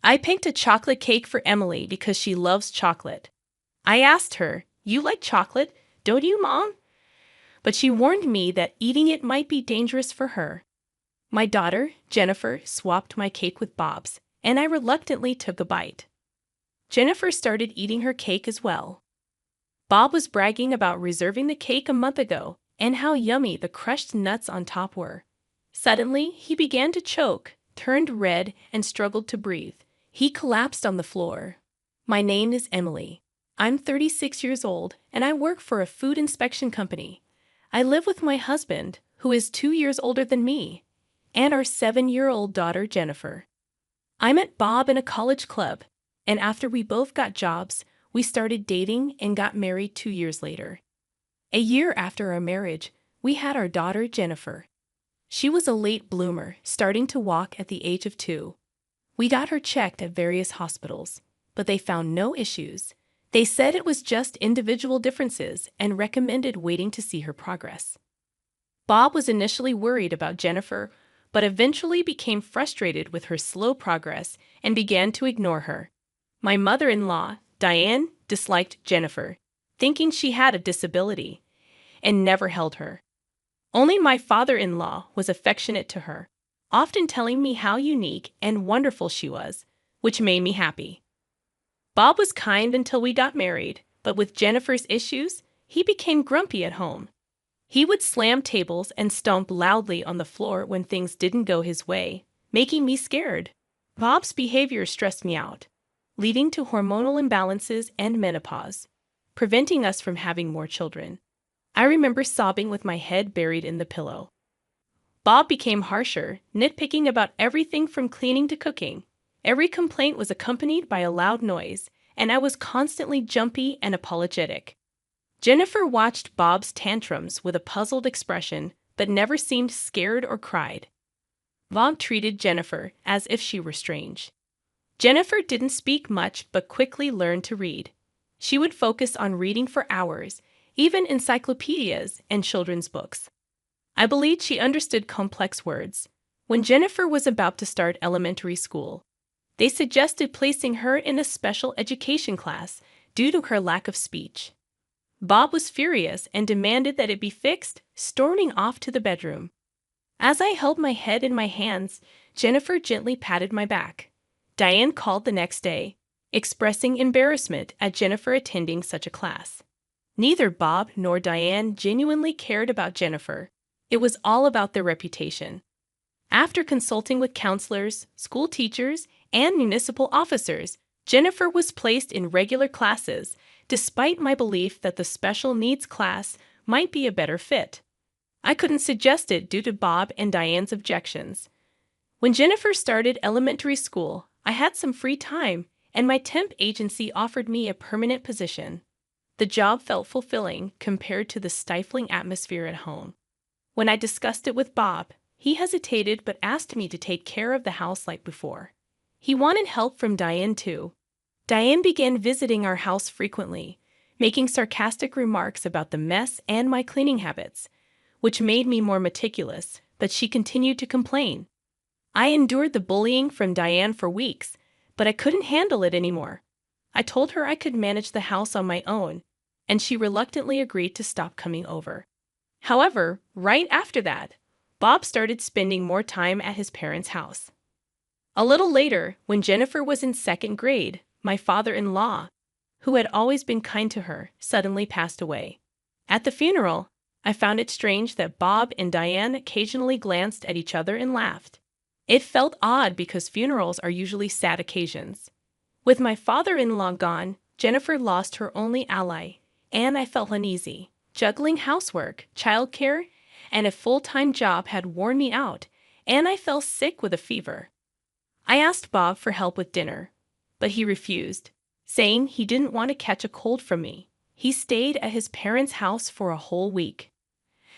I picked a chocolate cake for Emily because she loves chocolate. I asked her, "You like chocolate, don't you, Mom?" But she warned me that eating it might be dangerous for her. My daughter, Jennifer, swapped my cake with Bob's, and I reluctantly took a bite. Jennifer started eating her cake as well. Bob was bragging about reserving the cake a month ago and how yummy the crushed nuts on top were. Suddenly, he began to choke, turned red, and struggled to breathe. He collapsed on the floor. My name is Emily. I'm 36 years old, and I work for a food inspection company. I live with my husband, who is 2 years older than me, and our 7-year-old daughter, Jennifer. I met Bob in a college club, and after we both got jobs, we started dating and got married 2 years later. A year after our marriage, we had our daughter, Jennifer. She was a late bloomer, starting to walk at the age of 2. We got her checked at various hospitals, but they found no issues. They said it was just individual differences and recommended waiting to see her progress. Bob was initially worried about Jennifer, but eventually became frustrated with her slow progress and began to ignore her. My mother-in-law, Diane, disliked Jennifer, thinking she had a disability, and never held her. Only my father-in-law was affectionate to her, often telling me how unique and wonderful she was, which made me happy. Bob was kind until we got married, but with Jennifer's issues, he became grumpy at home. He would slam tables and stomp loudly on the floor when things didn't go his way, making me scared. Bob's behavior stressed me out, leading to hormonal imbalances and menopause, preventing us from having more children. I remember sobbing with my head buried in the pillow. Bob became harsher, nitpicking about everything from cleaning to cooking. Every complaint was accompanied by a loud noise, and I was constantly jumpy and apologetic. Jennifer watched Bob's tantrums with a puzzled expression, but never seemed scared or cried. Bob treated Jennifer as if she were strange. Jennifer didn't speak much but quickly learned to read. She would focus on reading for hours, even encyclopedias and children's books. I believed she understood complex words. When Jennifer was about to start elementary school, they suggested placing her in a special education class due to her lack of speech. Bob was furious and demanded that it be fixed, storming off to the bedroom. As I held my head in my hands, Jennifer gently patted my back. Diane called the next day, expressing embarrassment at Jennifer attending such a class. Neither Bob nor Diane genuinely cared about Jennifer. It was all about their reputation. After consulting with counselors, school teachers, and municipal officers, Jennifer was placed in regular classes, despite my belief that the special needs class might be a better fit. I couldn't suggest it due to Bob and Diane's objections. When Jennifer started elementary school, I had some free time, and my temp agency offered me a permanent position. The job felt fulfilling compared to the stifling atmosphere at home. When I discussed it with Bob, he hesitated but asked me to take care of the house like before. He wanted help from Diane too. Diane began visiting our house frequently, making sarcastic remarks about the mess and my cleaning habits, which made me more meticulous, but she continued to complain. I endured the bullying from Diane for weeks, but I couldn't handle it anymore. I told her I could manage the house on my own, and she reluctantly agreed to stop coming over. However, right after that, Bob started spending more time at his parents' house. A little later, when Jennifer was in 2nd grade, my father-in-law, who had always been kind to her, suddenly passed away. At the funeral, I found it strange that Bob and Diane occasionally glanced at each other and laughed. It felt odd because funerals are usually sad occasions. With my father-in-law gone, Jennifer lost her only ally, and I felt uneasy. Juggling housework, childcare, and a full-time job had worn me out, and I fell sick with a fever. I asked Bob for help with dinner, but he refused, saying he didn't want to catch a cold from me. He stayed at his parents' house for a whole week.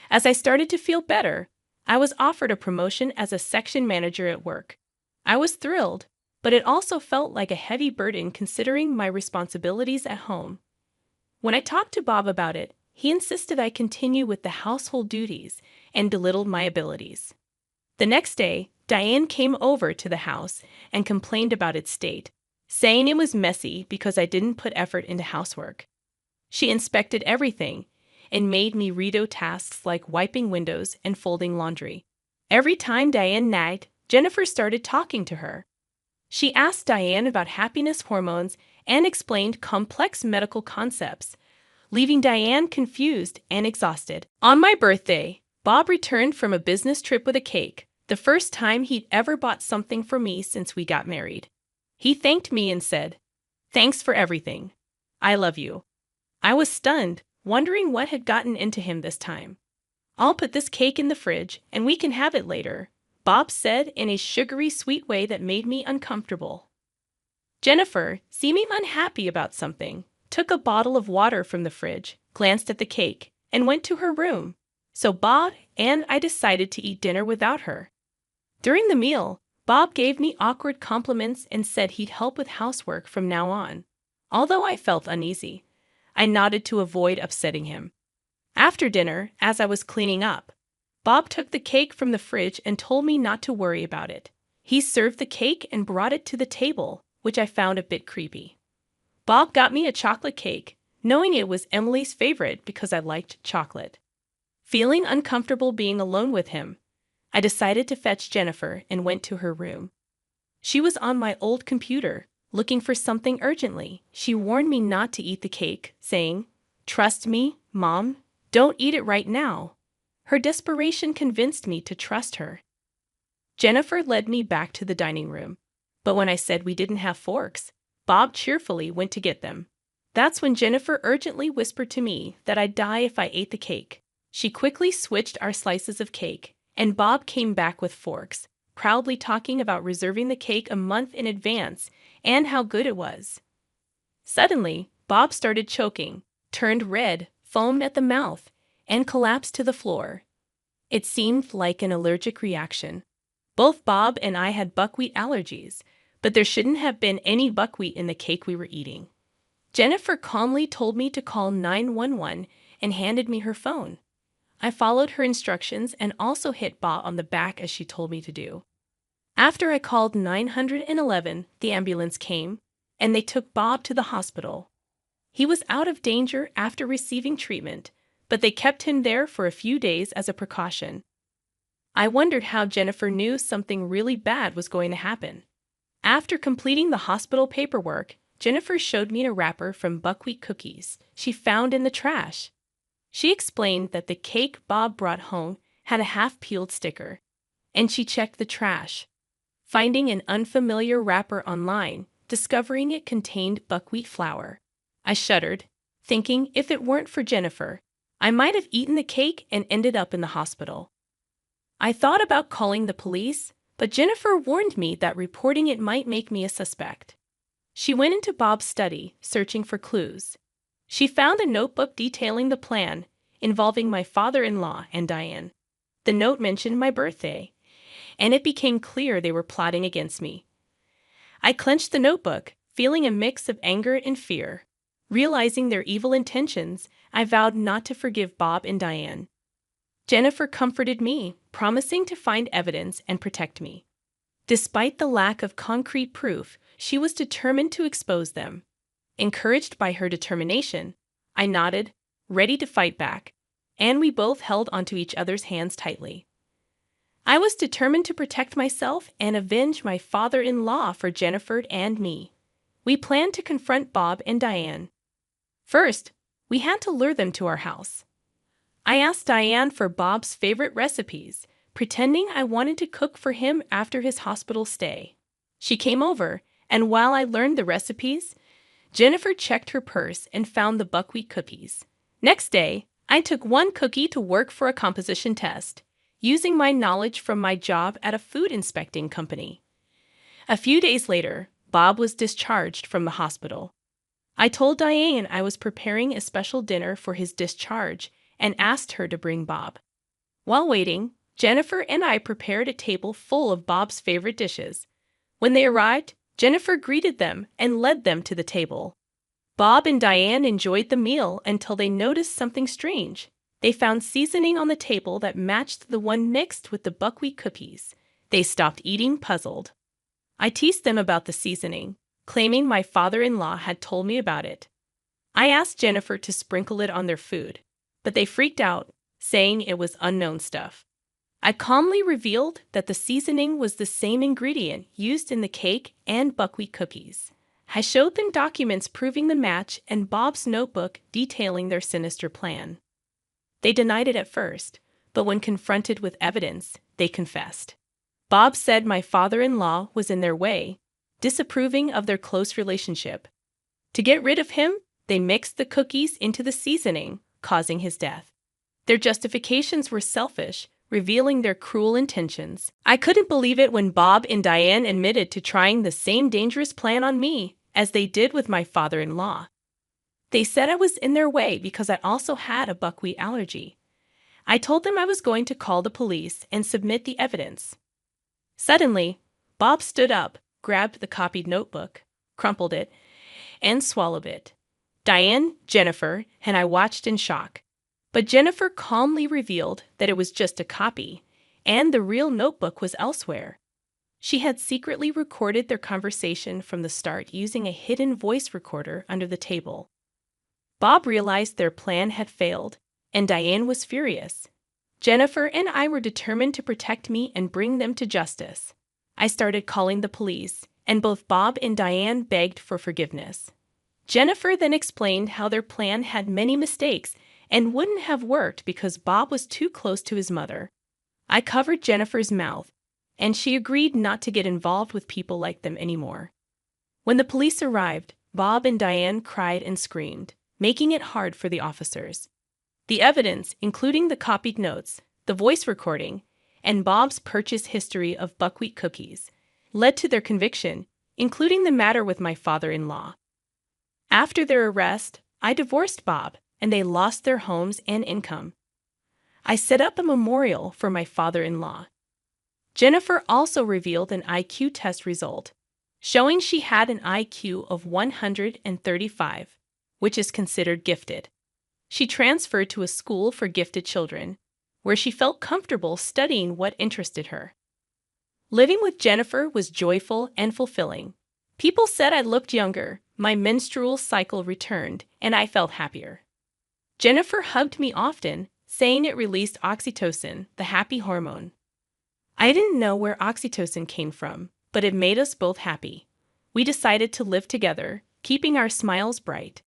As I started to feel better, I was offered a promotion as a section manager at work. I was thrilled, but it also felt like a heavy burden considering my responsibilities at home. When I talked to Bob about it, he insisted I continue with the household duties and belittled my abilities. The next day, Diane came over to the house and complained about its state, saying it was messy because I didn't put effort into housework. She inspected everything and made me redo tasks like wiping windows and folding laundry. Every time Diane nagged, Jennifer started talking to her. She asked Diane about happiness hormones and explained complex medical concepts, leaving Diane confused and exhausted. On my birthday, Bob returned from a business trip with a cake, the first time he'd ever bought something for me since we got married. He thanked me and said, "Thanks for everything. I love you." I was stunned, wondering what had gotten into him this time. "I'll put this cake in the fridge and we can have it later," Bob said in a sugary sweet way that made me uncomfortable. Jennifer, seeming unhappy about something, took a bottle of water from the fridge, glanced at the cake, and went to her room. So Bob and I decided to eat dinner without her. During the meal, Bob gave me awkward compliments and said he'd help with housework from now on. Although I felt uneasy, I nodded to avoid upsetting him. After dinner, as I was cleaning up, Bob took the cake from the fridge and told me not to worry about it. He served the cake and brought it to the table, which I found a bit creepy. Bob got me a chocolate cake, knowing it was Emily's favorite because I liked chocolate. Feeling uncomfortable being alone with him, I decided to fetch Jennifer and went to her room. She was on my old computer, looking for something urgently. She warned me not to eat the cake, saying, "Trust me, Mom, don't eat it right now." Her desperation convinced me to trust her. Jennifer led me back to the dining room, but when I said we didn't have forks, Bob cheerfully went to get them. That's when Jennifer urgently whispered to me that I'd die if I ate the cake. She quickly switched our slices of cake, and Bob came back with forks, proudly talking about reserving the cake a month in advance and how good it was. Suddenly, Bob started choking, turned red, foamed at the mouth, and collapsed to the floor. It seemed like an allergic reaction. Both Bob and I had buckwheat allergies, but there shouldn't have been any buckwheat in the cake we were eating. Jennifer calmly told me to call 911 and handed me her phone. I followed her instructions and also hit Bob on the back as she told me to do. After I called 911, the ambulance came, and they took Bob to the hospital. He was out of danger after receiving treatment, but they kept him there for a few days as a precaution. I wondered how Jennifer knew something really bad was going to happen. After completing the hospital paperwork, Jennifer showed me a wrapper from buckwheat cookies she found in the trash. She explained that the cake Bob brought home had a half-peeled sticker, and she checked the trash, finding an unfamiliar wrapper online, discovering it contained buckwheat flour. I shuddered, thinking if it weren't for Jennifer, I might have eaten the cake and ended up in the hospital. I thought about calling the police, but Jennifer warned me that reporting it might make me a suspect. She went into Bob's study, searching for clues. She found a notebook detailing the plan, involving my father-in-law and Diane. The note mentioned my birthday, and it became clear they were plotting against me. I clenched the notebook, feeling a mix of anger and fear. Realizing their evil intentions, I vowed not to forgive Bob and Diane. Jennifer comforted me, promising to find evidence and protect me. Despite the lack of concrete proof, she was determined to expose them. Encouraged by her determination, I nodded, ready to fight back, and we both held onto each other's hands tightly. I was determined to protect myself and avenge my father-in-law for Jennifer and me. We planned to confront Bob and Diane. First, we had to lure them to our house. I asked Diane for Bob's favorite recipes, pretending I wanted to cook for him after his hospital stay. She came over, and while I learned the recipes, Jennifer checked her purse and found the buckwheat cookies. Next day, I took one cookie to work for a composition test, using my knowledge from my job at a food inspecting company. A few days later, Bob was discharged from the hospital. I told Diane I was preparing a special dinner for his discharge and asked her to bring Bob. While waiting, Jennifer and I prepared a table full of Bob's favorite dishes. When they arrived, Jennifer greeted them and led them to the table. Bob and Diane enjoyed the meal until they noticed something strange. They found seasoning on the table that matched the one mixed with the buckwheat cookies. They stopped eating, puzzled. I teased them about the seasoning, claiming my father-in-law had told me about it. I asked Jennifer to sprinkle it on their food, but they freaked out, saying it was unknown stuff. I calmly revealed that the seasoning was the same ingredient used in the cake and buckwheat cookies. I showed them documents proving the match and Bob's notebook detailing their sinister plan. They denied it at first, but when confronted with evidence, they confessed. Bob said my father-in-law was in their way, disapproving of their close relationship. To get rid of him, they mixed the cookies into the seasoning, causing his death. Their justifications were selfish, revealing their cruel intentions. I couldn't believe it when Bob and Diane admitted to trying the same dangerous plan on me as they did with my father-in-law. They said I was in their way because I also had a buckwheat allergy. I told them I was going to call the police and submit the evidence. Suddenly, Bob stood up, grabbed the copied notebook, crumpled it, and swallowed it. Diane, Jennifer, and I watched in shock. But Jennifer calmly revealed that it was just a copy, and the real notebook was elsewhere. She had secretly recorded their conversation from the start using a hidden voice recorder under the table. Bob realized their plan had failed, and Diane was furious. Jennifer and I were determined to protect me and bring them to justice. I started calling the police, and both Bob and Diane begged for forgiveness. Jennifer then explained how their plan had many mistakes and wouldn't have worked because Bob was too close to his mother. I covered Jennifer's mouth, and she agreed not to get involved with people like them anymore. When the police arrived, Bob and Diane cried and screamed, making it hard for the officers. The evidence, including the copied notes, the voice recording, and Bob's purchase history of buckwheat cookies, led to their conviction, including the matter with my father-in-law. After their arrest, I divorced Bob, and they lost their homes and income. I set up a memorial for my father-in-law. Jennifer also revealed an IQ test result, showing she had an IQ of 135, which is considered gifted. She transferred to a school for gifted children, where she felt comfortable studying what interested her. Living with Jennifer was joyful and fulfilling. People said I looked younger, my menstrual cycle returned, and I felt happier. Jennifer hugged me often, saying it released oxytocin, the happy hormone. I didn't know where oxytocin came from, but it made us both happy. We decided to live together, keeping our smiles bright.